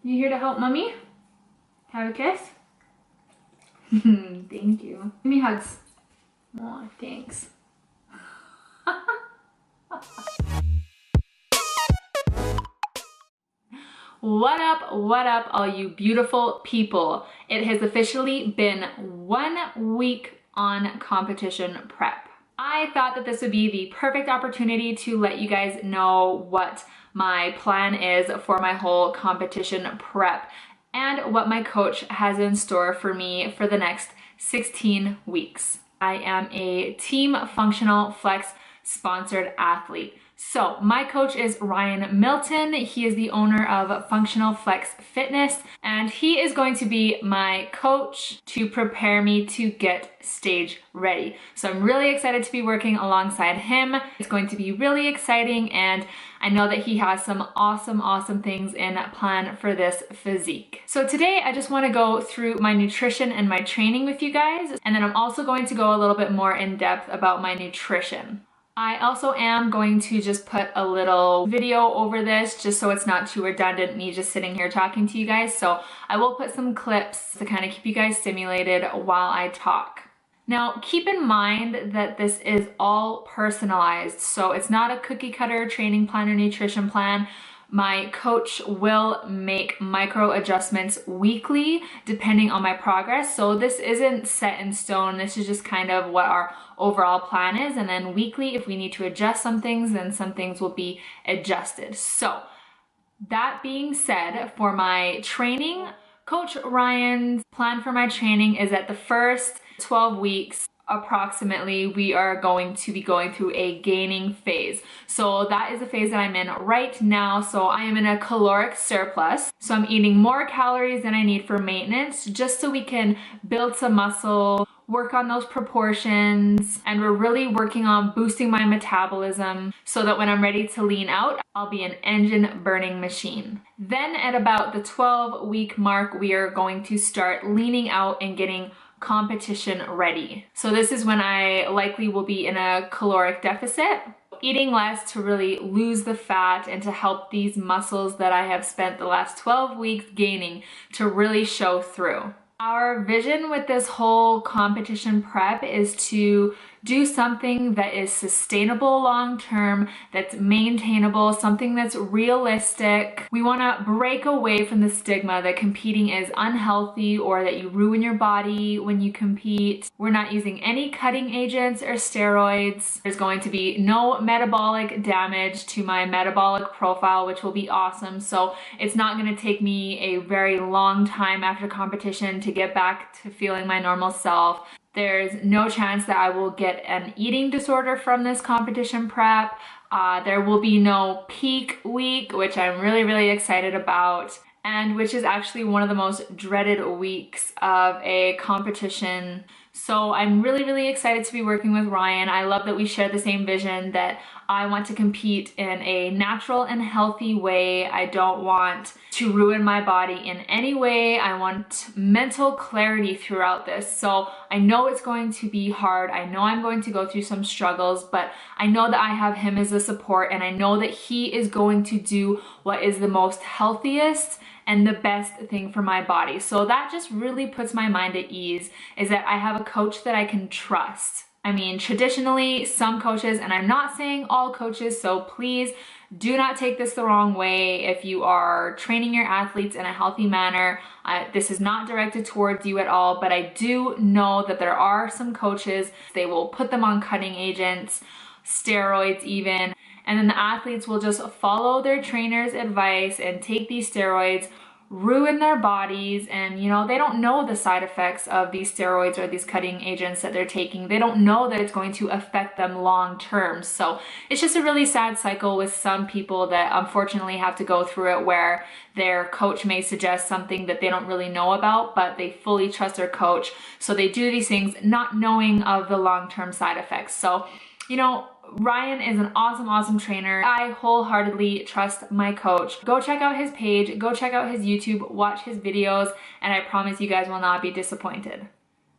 You here to help mommy? Have a kiss? Thank you. Give me hugs. Oh, thanks. What up, all you beautiful people? It has officially been 1 week on competition prep. I thought that this would be the perfect opportunity to let you guys know what my plan is for my whole competition prep and what my coach has in store for me for the next 16 weeks. I am a Team Functional Flex sponsored athlete. So my coach is Ryan Milton. He is the owner of Functional Flex Fitness, and he is going to be my coach to prepare me to get stage ready. So I'm really excited to be working alongside him. It's going to be really exciting, and I know that he has some awesome things in plan for this physique. So today I just want to go through my nutrition and my training with you guys, and then I'm also going to go a little bit more in depth about my nutrition. I also am going to just put a little video over this just so it's not too redundant, me just sitting here talking to you guys. So I will put some clips to kind of keep you guys stimulated while I talk. Now, keep in mind that this is all personalized, so it's not a cookie cutter training plan or nutrition plan. My coach will make micro adjustments weekly depending on my progress. So this isn't set in stone. This is just kind of what our overall plan is. And then weekly, if we need to adjust some things, then some things will be adjusted. So that being said, for my training, Coach Ryan's plan for my training is that the first 12 weeks, approximately, we are going to be going through a gaining phase. So that is the phase that I'm in right now. So I am in a caloric surplus. So I'm eating more calories than I need for maintenance, just so we can build some muscle, work on those proportions, and we're really working on boosting my metabolism so that when I'm ready to lean out, I'll be an engine burning machine. Then at about the 12-week mark, we are going to start leaning out and getting competition ready. So this is when I likely will be in a caloric deficit, eating less to really lose the fat and to help these muscles that I have spent the last 12 weeks gaining to really show through. Our vision with this whole competition prep is to do something that is sustainable long-term, that's maintainable, something that's realistic. We want to break away from the stigma that competing is unhealthy or that you ruin your body when you compete. We're not using any cutting agents or steroids. There's going to be no metabolic damage to my metabolic profile, which will be awesome. So it's not going to take me a very long time after competition to get back to feeling my normal self. There's no chance that I will get an eating disorder from this competition prep. There will be no peak week, which I'm really excited about, and which is actually one of the most dreaded weeks of a competition. So I'm really excited to be working with Ryan. I love that we share the same vision, that I want to compete in a natural and healthy way. I don't want to ruin my body in any way. I want mental clarity throughout this. So I know it's going to be hard. I know I'm going to go through some struggles, but I know that I have him as a support, and I know that he is going to do what is the most healthiest and the best thing for my body. So that just really puts my mind at ease, is that I have a coach that I can trust. I mean, traditionally, some coaches, and I'm not saying all coaches, so please do not take this the wrong way. If you are training your athletes in a healthy manner, this is not directed towards you at all, but I do know that there are some coaches, they will put them on cutting agents, steroids even, and then the athletes will just follow their trainer's advice and take these steroids, ruin their bodies, and they don't know the side effects of these steroids or these cutting agents that they're taking. They don't know that it's going to affect them long term. So it's just a really sad cycle with some people that unfortunately have to go through it, where their coach may suggest something that they don't really know about, but they fully trust their coach. So they do these things not knowing of the long-term side effects. So, Ryan is an awesome trainer. I wholeheartedly trust my coach. Go check out his page, go check out his YouTube, watch his videos, and I promise you guys will not be disappointed.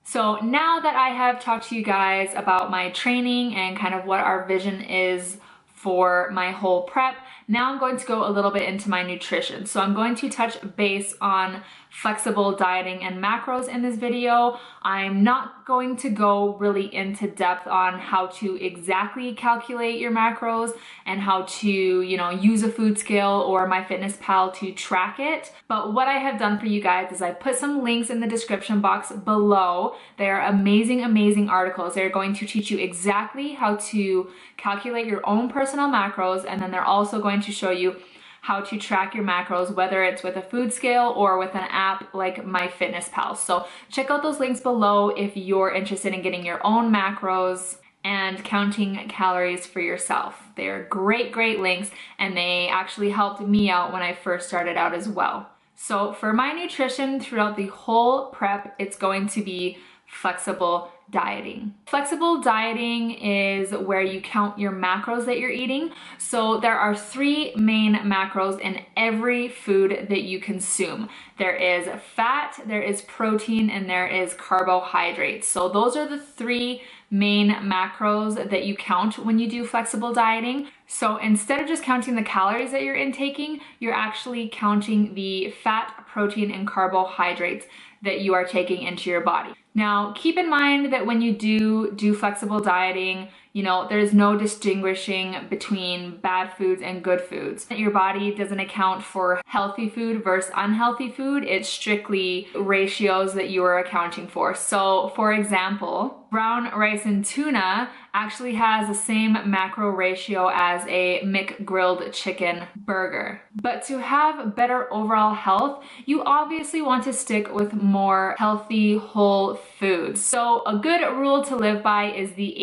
So now that I have talked to you guys about my training and kind of what our vision is for my whole prep, Now I'm going to go a little bit into my nutrition. So I'm going to touch base on flexible dieting and macros in this video. I'm not going to go really into depth on how to exactly calculate your macros and how to, use a food scale or MyFitnessPal to track it. But what I have done for you guys is I put some links in the description box below. They are amazing, amazing articles. They're going to teach you exactly how to calculate your own personal macros, and then they're also going to show you how to track your macros, whether it's with a food scale or with an app like MyFitnessPal. So check out those links below if you're interested in getting your own macros and counting calories for yourself. They're great, great links, and they actually helped me out when I first started out as well. So for my nutrition throughout the whole prep, it's going to be flexible dieting. Flexible dieting is where you count your macros that you're eating. So there are 3 main macros in every food that you consume. There is fat, there is protein, and there is carbohydrates. So those are the 3 main macros that you count when you do flexible dieting. So instead of just counting the calories that you're intaking, you're actually counting the fat, protein, and carbohydrates that you are taking into your body. Now, keep in mind that when you do flexible dieting, there's no distinguishing between bad foods and good foods. Your body doesn't account for healthy food versus unhealthy food. It's strictly ratios that you are accounting for. So, for example, brown rice and tuna actually has the same macro ratio as a McGrilled chicken burger. But to have better overall health, you obviously want to stick with more healthy, whole foods. So a good rule to live by is the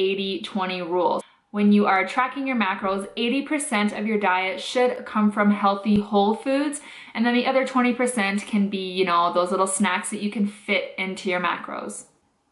80-20 rule. When you are tracking your macros, 80% of your diet should come from healthy whole foods, and then the other 20% can be, those little snacks that you can fit into your macros.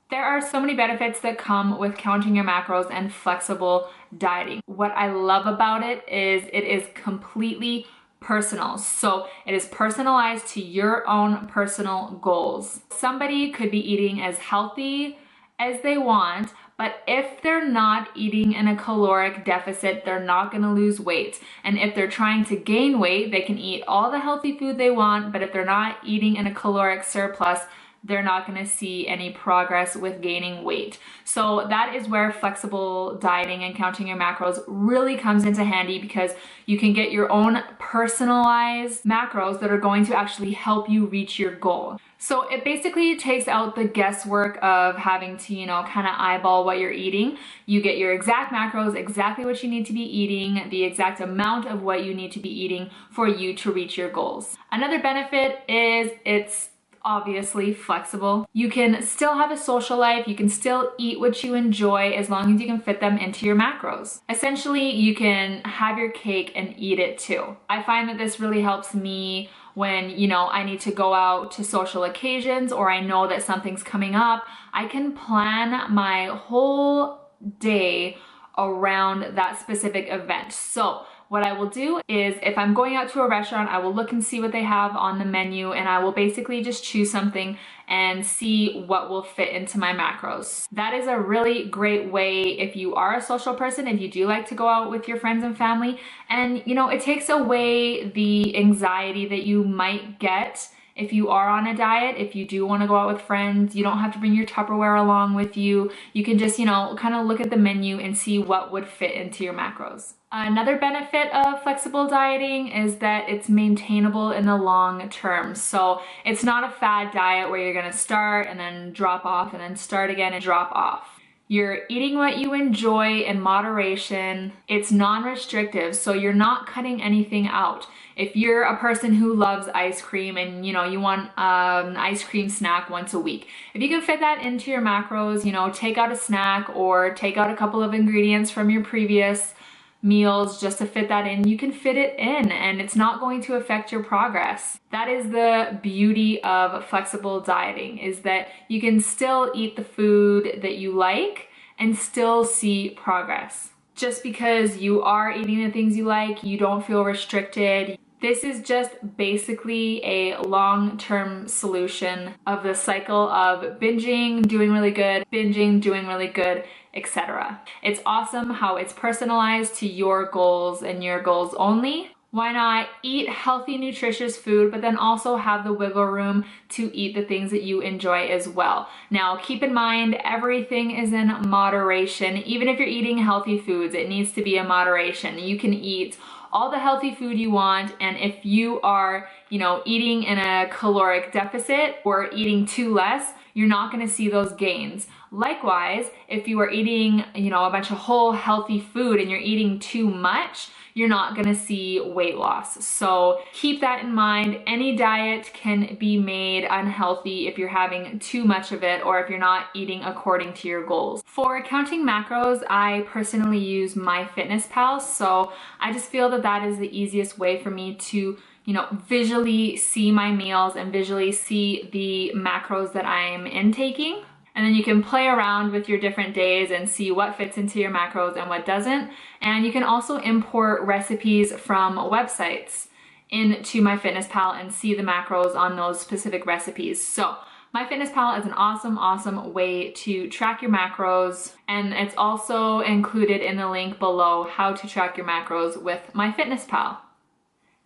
There are so many benefits that come with counting your macros and flexible dieting. What I love about it is completely personal. So it is personalized to your own personal goals. Somebody could be eating as healthy as they want, but if they're not eating in a caloric deficit, they're not gonna lose weight. And if they're trying to gain weight, they can eat all the healthy food they want, but if they're not eating in a caloric surplus, they're not going to see any progress with gaining weight. So that is where flexible dieting and counting your macros really comes into handy, because you can get your own personalized macros that are going to actually help you reach your goal. So it basically takes out the guesswork of having to, kind of eyeball what you're eating. You get your exact macros, exactly what you need to be eating, the exact amount of what you need to be eating for you to reach your goals. Another benefit is it's obviously flexible. You can still have a social life, you can still eat what you enjoy as long as you can fit them into your macros. Essentially, you can have your cake and eat it too. I find that this really helps me when, I need to go out to social occasions, or I know that something's coming up. I can plan my whole day around that specific event. So what I will do is, if I'm going out to a restaurant, I will look and see what they have on the menu, and I will basically just choose something and see what will fit into my macros. That is a really great way if you are a social person, if you do like to go out with your friends and family, and it takes away the anxiety that you might get if you are on a diet. If you do want to go out with friends, you don't have to bring your Tupperware along with you. You can just, kind of look at the menu and see what would fit into your macros. Another benefit of flexible dieting is that it's maintainable in the long term. So it's not a fad diet where you're going to start and then drop off and then start again and drop off. You're eating what you enjoy in moderation. It's non-restrictive, so you're not cutting anything out. If you're a person who loves ice cream and you want an ice cream snack once a week, if you can fit that into your macros, take out a snack or take out a couple of ingredients from your previous meals just to fit that in, you can fit it in and it's not going to affect your progress. That is the beauty of flexible dieting, is that you can still eat the food that you like and still see progress. Just because you are eating the things you like, you don't feel restricted. This is just basically a long-term solution of the cycle of binging, doing really good, binging, doing really good, etc. It's awesome how it's personalized to your goals and your goals only. Why not eat healthy, nutritious food, but then also have the wiggle room to eat the things that you enjoy as well. Now, keep in mind, everything is in moderation. Even if you're eating healthy foods, it needs to be in moderation. You can eat all the healthy food you want, and if you are, eating in a caloric deficit or eating too less, you're not going to see those gains. Likewise, if you are eating, a bunch of whole healthy food and you're eating too much, you're not gonna see weight loss. So keep that in mind. Any diet can be made unhealthy if you're having too much of it or if you're not eating according to your goals. For counting macros, I personally use MyFitnessPal. So I just feel that that is the easiest way for me to visually see my meals and visually see the macros that I'm intaking. And then you can play around with your different days and see what fits into your macros and what doesn't. And you can also import recipes from websites into MyFitnessPal and see the macros on those specific recipes. So MyFitnessPal is an awesome way to track your macros. And it's also included in the link below how to track your macros with MyFitnessPal.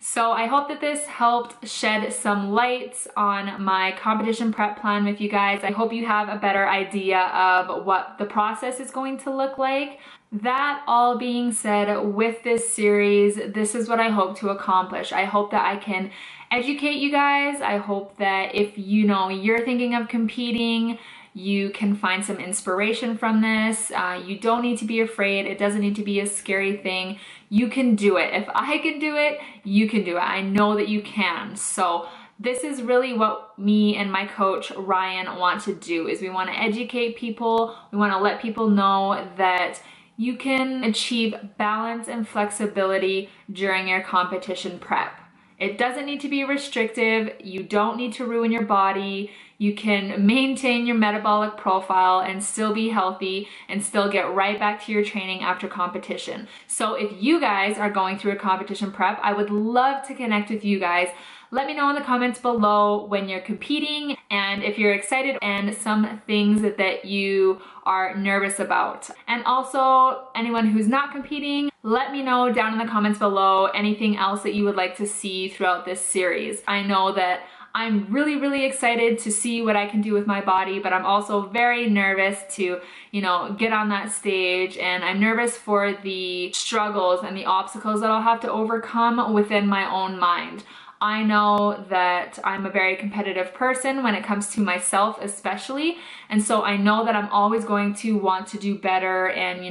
So I hope that this helped shed some light on my competition prep plan with you guys. I hope you have a better idea of what the process is going to look like. That all being said, with this series, this is what I hope to accomplish. I hope that I can educate you guys. I hope that if you're thinking of competing, you can find some inspiration from this. You don't need to be afraid. It doesn't need to be a scary thing. You can do it. If I can do it, you can do it. I know that you can. So this is really what me and my coach Ryan want to do, is we want to educate people. We want to let people know that you can achieve balance and flexibility during your competition prep. It doesn't need to be restrictive. You don't need to ruin your body. You can maintain your metabolic profile and still be healthy and still get right back to your training after competition. So if you guys are going through a competition prep, I would love to connect with you guys. Let me know in the comments below when you're competing and if you're excited and some things that you are nervous about. And also, anyone who's not competing, let me know down in the comments below anything else that you would like to see throughout this series. I know that I'm really excited to see what I can do with my body, but I'm also very nervous to, get on that stage, and I'm nervous for the struggles and the obstacles that I'll have to overcome within my own mind. I know that I'm a very competitive person when it comes to myself especially, and so I know that I'm always going to want to do better and,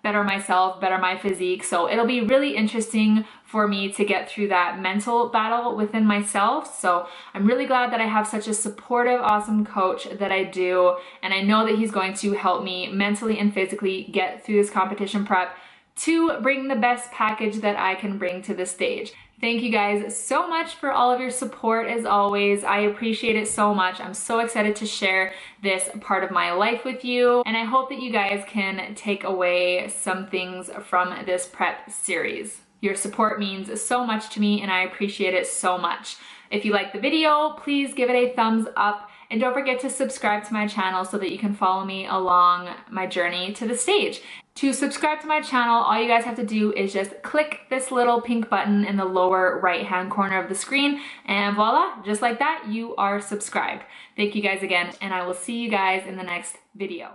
better myself, better my physique. So it'll be really interesting for me to get through that mental battle within myself. So I'm really glad that I have such a supportive, awesome coach that I do, and I know that he's going to help me mentally and physically get through this competition prep to bring the best package that I can bring to the stage. Thank you guys so much for all of your support as always. I appreciate it so much. I'm so excited to share this part of my life with you, and I hope that you guys can take away some things from this prep series. Your support means so much to me and I appreciate it so much. If you like the video, please give it a thumbs up. And don't forget to subscribe to my channel so that you can follow me along my journey to the stage. To subscribe to my channel, all you guys have to do is just click this little pink button in the lower right-hand corner of the screen, and voila, just like that, you are subscribed. Thank you guys again, and I will see you guys in the next video.